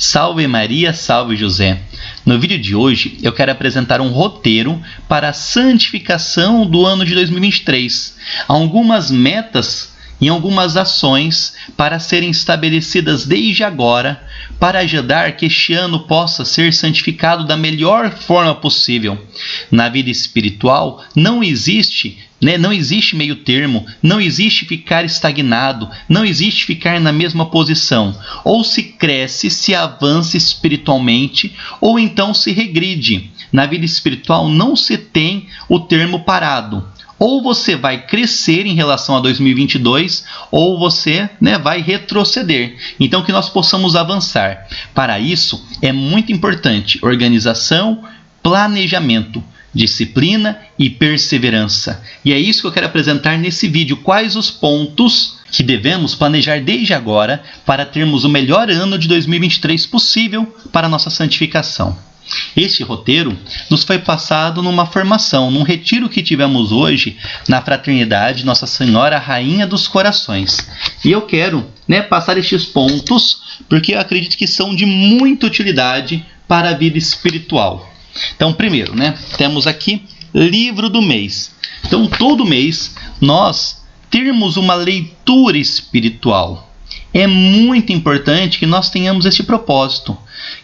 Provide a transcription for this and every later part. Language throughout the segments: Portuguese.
Salve Maria, salve José! No vídeo de hoje eu quero apresentar um roteiro para a santificação do ano de 2023. Há algumas metas e algumas ações para serem estabelecidas desde agora para ajudar que este ano possa ser santificado da melhor forma possível. Na vida espiritual não existe meio termo, não existe ficar estagnado, não existe ficar na mesma posição. Ou se cresce, se avança espiritualmente, ou então se regride. Na vida espiritual não se tem o termo parado. Ou você vai crescer em relação a 2022, ou você vai retroceder. Então que nós possamos avançar. Para isso é muito importante organização, planejamento, disciplina e perseverança. E é isso que eu quero apresentar nesse vídeo. Quais os pontos que devemos planejar desde agora para termos o melhor ano de 2023 possível para a nossa santificação. Este roteiro nos foi passado numa formação, num retiro que tivemos hoje na Fraternidade Nossa Senhora Rainha dos Corações. E eu quero passar estes pontos porque eu acredito que são de muita utilidade para a vida espiritual. Então, primeiro, temos aqui livro do mês. Então, todo mês nós termos uma leitura espiritual. É muito importante que nós tenhamos esse propósito,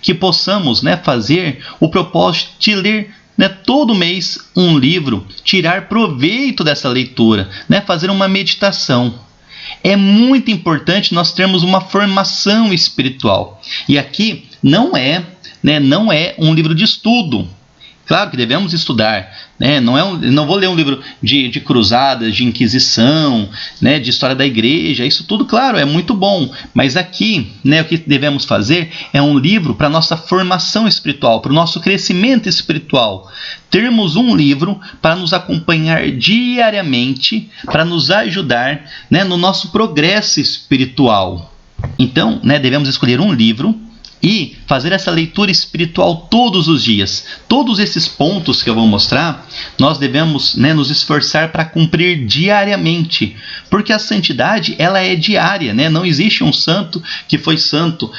que possamos fazer o propósito de ler todo mês um livro, tirar proveito dessa leitura, fazer uma meditação. É muito importante nós termos uma formação espiritual. E aqui não é um livro de estudo. Claro que devemos estudar, não vou ler um livro de cruzadas, de inquisição, de história da igreja, isso tudo, claro, é muito bom. Mas aqui, o que devemos fazer é um livro para a nossa formação espiritual, para o nosso crescimento espiritual. Termos um livro para nos acompanhar diariamente, para nos ajudar no nosso progresso espiritual. Então, devemos escolher um livro e fazer essa leitura espiritual todos os dias. Todos esses pontos que eu vou mostrar, nós devemos nos esforçar para cumprir diariamente. Porque a santidade, ela é diária. Não existe um santo que foi santo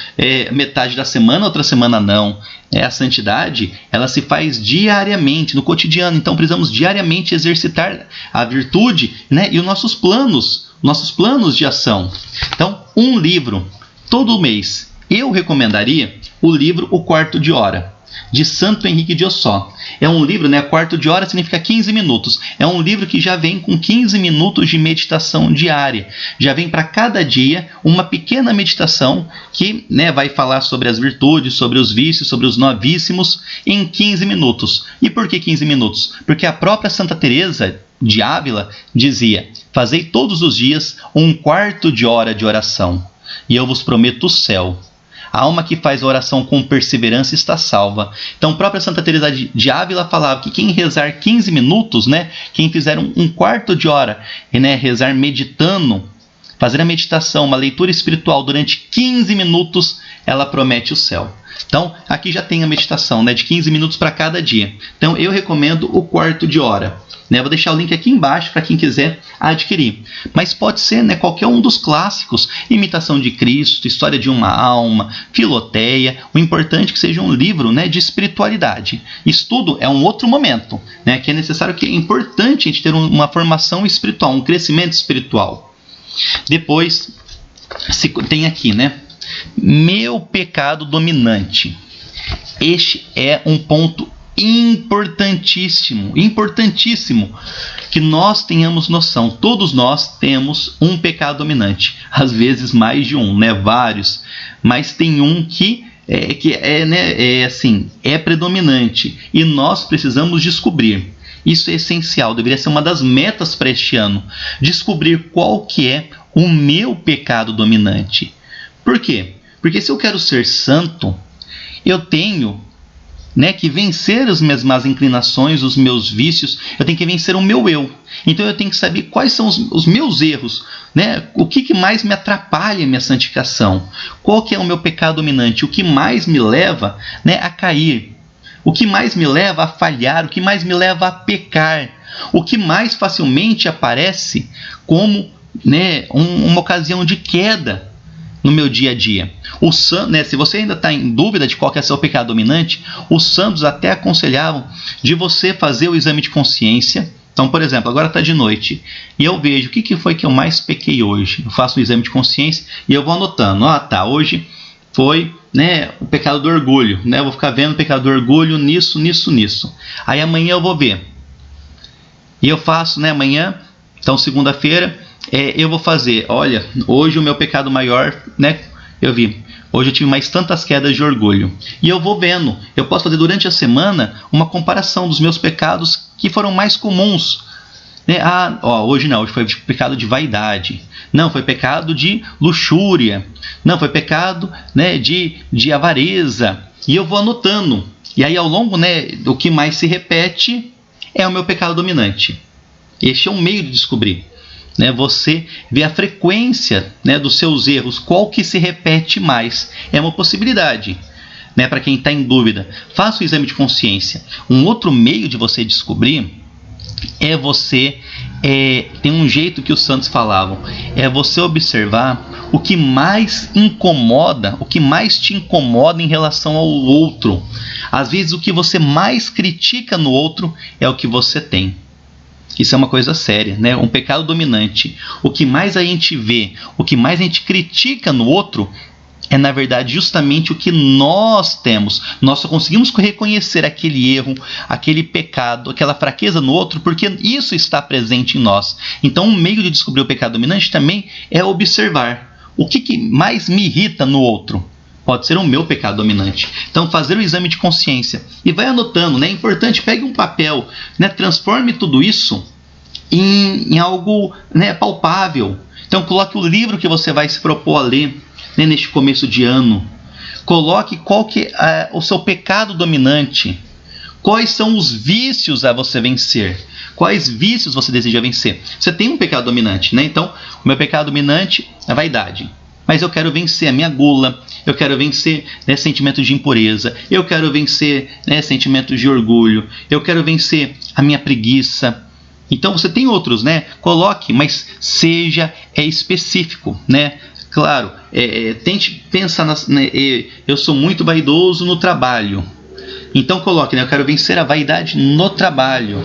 metade da semana, outra semana não. A santidade, ela se faz diariamente, no cotidiano. Então precisamos diariamente exercitar a virtude e os nossos planos de ação. Então, um livro todo mês. Eu recomendaria o livro O Quarto de Hora, de Santo Henrique de Ossó. É um livro, quarto de hora significa 15 minutos. É um livro que já vem com 15 minutos de meditação diária. Já vem para cada dia uma pequena meditação que vai falar sobre as virtudes, sobre os vícios, sobre os novíssimos em 15 minutos. E por que 15 minutos? Porque a própria Santa Teresa de Ávila dizia: fazei todos os dias um quarto de hora de oração, e eu vos prometo o céu. A alma que faz a oração com perseverança está salva. Então, a própria Santa Teresa de Ávila falava que quem rezar 15 minutos, quem fizer um quarto de hora, rezar meditando, fazer a meditação, uma leitura espiritual durante 15 minutos, ela promete o céu. Então, aqui já tem a meditação de 15 minutos para cada dia. Então, eu recomendo o quarto de hora. Vou deixar o link aqui embaixo para quem quiser adquirir. Mas pode ser qualquer um dos clássicos. Imitação de Cristo, História de uma Alma, Filoteia. O importante é que seja um livro de espiritualidade. Estudo é um outro momento, que é necessário, que é importante a gente ter uma formação espiritual, um crescimento espiritual. Depois, tem aqui, meu pecado dominante. Este é um ponto importantíssimo que nós tenhamos noção. Todos nós temos um pecado dominante, às vezes mais de um, vários, mas tem um que é predominante e nós precisamos descobrir. Isso é essencial, deveria ser uma das metas para este ano, descobrir qual que é o meu pecado dominante. Por quê? Porque se eu quero ser santo, eu tenho que vencer as minhas más inclinações, os meus vícios, eu tenho que vencer o meu eu. Então eu tenho que saber quais são os meus erros, o que mais me atrapalha a minha santificação, qual que é o meu pecado dominante, o que mais me leva a cair, o que mais me leva a falhar, o que mais me leva a pecar, o que mais facilmente aparece como uma ocasião de queda. no meu dia a dia. Né, se você ainda está em dúvida de qual que é seu pecado dominante, os santos até aconselhavam de você fazer o exame de consciência. Então, por exemplo, agora está de noite e eu vejo o que foi que eu mais pequei hoje. Eu faço um exame de consciência e eu vou anotando. Hoje foi, né, o pecado do orgulho. Né? Eu vou ficar vendo o pecado do orgulho nisso. Aí amanhã eu vou ver. E eu faço, né, amanhã, então segunda-feira, eu vou fazer, olha, hoje o meu pecado maior, né, eu vi, hoje eu tive mais tantas quedas de orgulho. E eu vou vendo, eu posso fazer durante a semana uma comparação dos meus pecados que foram mais comuns. Né? Hoje não, hoje foi pecado de vaidade. Não, foi pecado de luxúria. Não, foi pecado, né, de avareza. E eu vou anotando. E aí ao longo, né, o que mais se repete é o meu pecado dominante. Este é um meio de descobrir. Né? Você vê a frequência, né, dos seus erros, qual que se repete mais. É uma possibilidade. Né, para quem está em dúvida, faça o exame de consciência. Um outro meio de você descobrir é você, tem um jeito que os santos falavam, é você observar o que mais incomoda, o que mais te incomoda em relação ao outro. Às vezes o que você mais critica no outro é o que você tem. Isso é uma coisa séria, né? Um pecado dominante. O que mais a gente vê, o que mais a gente critica no outro é, na verdade, justamente o que nós temos. Nós só conseguimos reconhecer aquele erro, aquele pecado, aquela fraqueza no outro, porque isso está presente em nós. Então, um meio de descobrir o pecado dominante também é observar o que mais me irrita no outro. Pode ser o meu pecado dominante. Então, fazer o exame de consciência. E vai anotando, né? É importante, pegue um papel, né? Transforme tudo isso em algo, né, palpável. Então, coloque o livro que você vai se propor a ler, né, neste começo de ano. Coloque qual que é o seu pecado dominante. Quais são os vícios a você vencer? Quais vícios você deseja vencer? Você tem um pecado dominante, né? Então, o meu pecado dominante é a vaidade. Mas eu quero vencer a minha gula, eu quero vencer, né, sentimentos de impureza, eu quero vencer, né, sentimentos de orgulho, eu quero vencer a minha preguiça. Então você tem outros, né? Coloque, mas seja específico, né? Claro, tente pensar, eu sou muito vaidoso no trabalho. Então coloque, né? Eu quero vencer a vaidade no trabalho.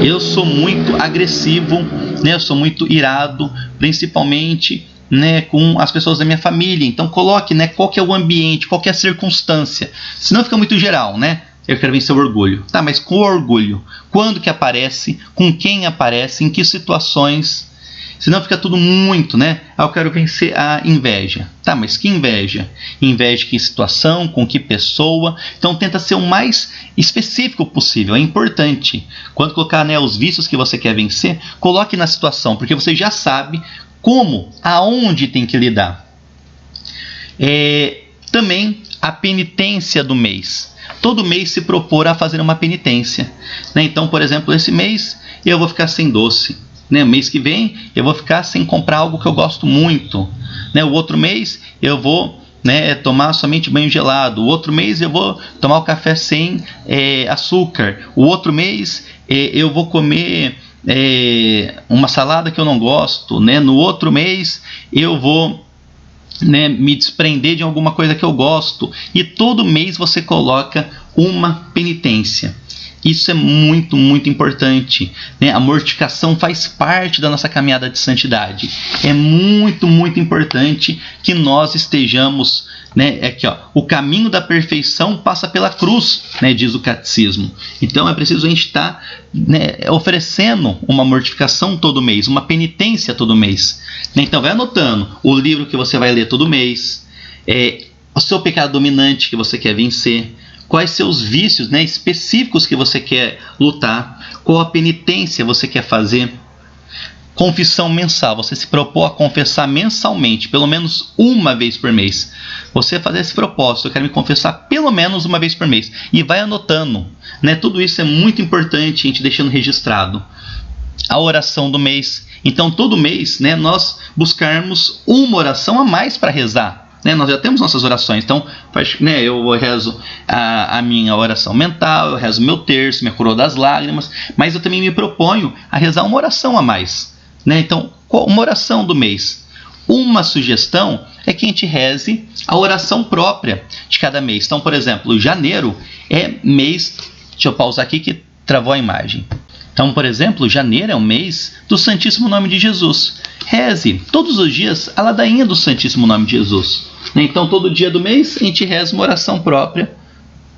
Eu sou muito agressivo, né? Eu sou muito irado, principalmente, né, com as pessoas da minha família. Então coloque, né, qual que é o ambiente, qual que é a circunstância. Senão fica muito geral, né? Eu quero vencer o orgulho. Tá, mas com o orgulho, quando que aparece? Com quem aparece? Em que situações? Senão fica tudo muito, né? Eu quero vencer a inveja. Tá, mas que inveja? Inveja que situação, com que pessoa? Então tenta ser o mais específico possível, é importante. Quando colocar, né, os vícios que você quer vencer, coloque na situação, porque você já sabe como, aonde tem que lidar. Também a penitência do mês. Todo mês se propor a fazer uma penitência. Né? Então, por exemplo, esse mês eu vou ficar sem doce. Né? Mês que vem eu vou ficar sem comprar algo que eu gosto muito. Né? O outro mês eu vou, né, tomar somente banho gelado. O outro mês eu vou tomar o café sem açúcar. O outro mês eu vou comer uma salada que eu não gosto. Né? No outro mês eu vou, né, me desprender de alguma coisa que eu gosto. E todo mês você coloca uma penitência. Isso é muito, muito importante. Né? A mortificação faz parte da nossa caminhada de santidade. É muito, muito importante que nós estejamos, né, aqui, ó, o caminho da perfeição passa pela cruz, né, diz o catecismo. Então é preciso a gente estar, né, oferecendo uma mortificação todo mês, uma penitência todo mês. Então vai anotando o livro que você vai ler todo mês, o seu pecado dominante que você quer vencer, quais seus vícios, né, específicos que você quer lutar, qual a penitência você quer fazer. Confissão mensal, você se propõe a confessar mensalmente, pelo menos uma vez por mês. Você fazer esse propósito, eu quero me confessar pelo menos uma vez por mês. E vai anotando, né? Tudo isso é muito importante, a gente deixando registrado. A oração do mês. Então, todo mês, né, nós buscarmos uma oração a mais para rezar. Né, nós já temos nossas orações, então, né, eu rezo a minha oração mental, eu rezo meu terço, minha coroa das lágrimas, mas eu também me proponho a rezar uma oração a mais. Né? Então, uma oração do mês. Uma sugestão é que a gente reze a oração própria de cada mês. Então, por exemplo, janeiro é mês... Deixa eu pausar aqui que travou a imagem. Então, por exemplo, janeiro é o mês do Santíssimo Nome de Jesus. Reze todos os dias a ladainha do Santíssimo Nome de Jesus. Então, todo dia do mês a gente reza uma oração própria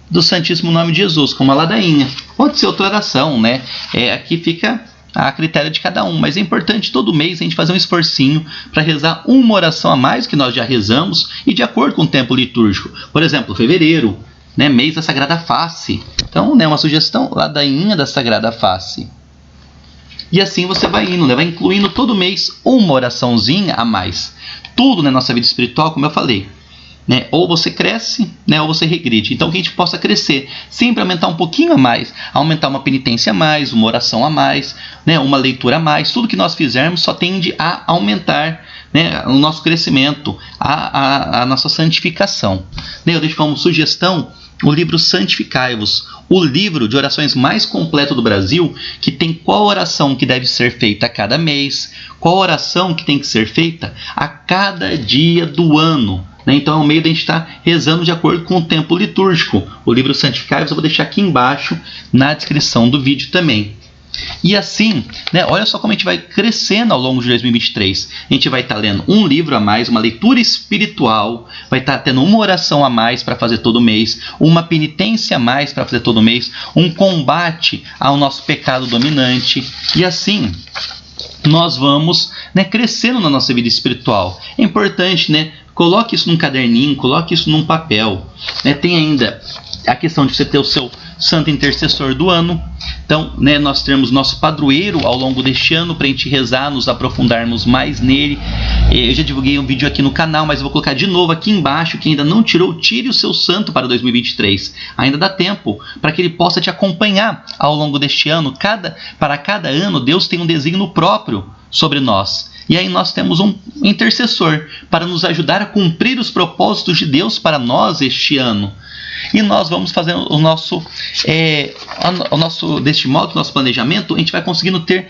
do Santíssimo Nome de Jesus, como a ladainha. Pode ser outra oração, né? Aqui fica a critério de cada um, mas é importante todo mês a gente fazer um esforcinho para rezar uma oração a mais que nós já rezamos e de acordo com o tempo litúrgico. Por exemplo, fevereiro, né, mês da Sagrada Face. Então, né, uma sugestão, ladainha da Sagrada Face. E assim você vai indo, né, vai incluindo todo mês uma oraçãozinha a mais. Tudo na nossa vida espiritual, como eu falei, né, ou você cresce, né, ou você regride. Então que a gente possa crescer, sempre aumentar um pouquinho a mais, aumentar uma penitência a mais, uma oração a mais, né, uma leitura a mais. Tudo que nós fizermos só tende a aumentar, né, o nosso crescimento, a nossa santificação. Eu deixo como sugestão o livro Santificai-vos, o livro de orações mais completo do Brasil, que tem qual oração que deve ser feita a cada mês, qual oração que tem que ser feita a cada dia do ano. Então é o meio de a gente estar rezando de acordo com o tempo litúrgico. O livro Santificai-vos eu vou deixar aqui embaixo na descrição do vídeo também. E assim, né, olha só como a gente vai crescendo ao longo de 2023. A gente vai estar lendo um livro a mais, uma leitura espiritual, vai estar tendo uma oração a mais para fazer todo mês, uma penitência a mais para fazer todo mês, um combate ao nosso pecado dominante. E assim nós vamos, né, crescendo na nossa vida espiritual. É importante, né? Coloque isso num caderninho, coloque isso num papel. Né? Tem ainda a questão de você ter o seu santo intercessor do ano. Então, né, nós teremos nosso padroeiro ao longo deste ano para a gente rezar, nos aprofundarmos mais nele. Eu já divulguei um vídeo aqui no canal, mas eu vou colocar de novo aqui embaixo. Quem ainda não tirou, tire o seu santo para 2023. Ainda dá tempo para que ele possa te acompanhar ao longo deste ano. Para cada ano, Deus tem um desígnio próprio sobre nós. E aí nós temos um intercessor para nos ajudar a cumprir os propósitos de Deus para nós este ano. E nós vamos fazer deste modo, nosso planejamento, a gente vai conseguindo ter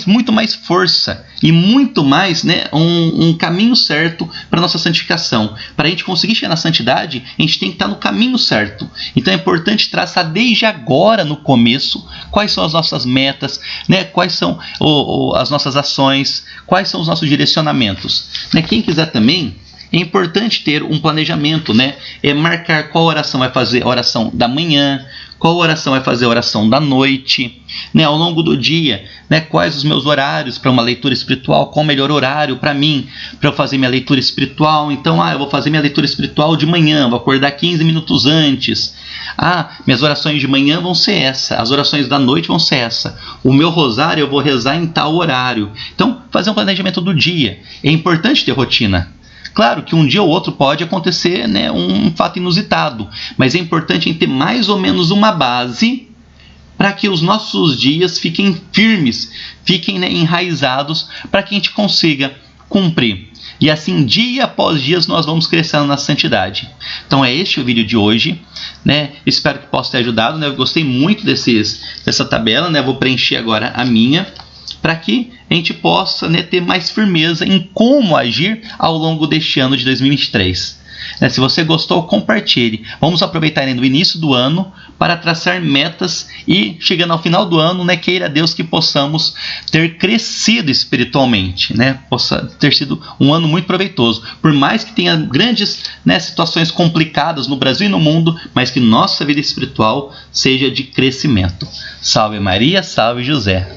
muito mais força e muito mais, né, um caminho certo para a nossa santificação. Para a gente conseguir chegar na santidade, a gente tem que estar no caminho certo. Então é importante traçar desde agora, no começo, quais são as nossas metas, né, quais são as nossas ações, quais são os nossos direcionamentos. Né, quem quiser também, é importante ter um planejamento, né? Marcar qual oração vai fazer a oração da manhã, qual oração vai fazer a oração da noite, né? Ao longo do dia, né? Quais os meus horários para uma leitura espiritual, qual o melhor horário para mim, para eu fazer minha leitura espiritual. Então, eu vou fazer minha leitura espiritual de manhã, vou acordar 15 minutos antes. Minhas orações de manhã vão ser essa, as orações da noite vão ser essa. O meu rosário eu vou rezar em tal horário. Então, fazer um planejamento do dia. É importante ter rotina. Claro que um dia ou outro pode acontecer, né, um fato inusitado, mas é importante ter mais ou menos uma base para que os nossos dias fiquem firmes, fiquem, né, enraizados, para que a gente consiga cumprir. E assim, dia após dia, nós vamos crescendo na santidade. Então é este o vídeo de hoje, né? Espero que possa ter ajudado, né? Eu gostei muito dessa tabela, né? Vou preencher agora a minha, para que a gente possa, né, ter mais firmeza em como agir ao longo deste ano de 2023. Se você gostou, compartilhe. Vamos aproveitar ainda o início do ano para traçar metas e, chegando ao final do ano, né, queira Deus que possamos ter crescido espiritualmente, né, possa ter sido um ano muito proveitoso. Por mais que tenha grandes, né, situações complicadas no Brasil e no mundo, mas que nossa vida espiritual seja de crescimento. Salve Maria, salve José.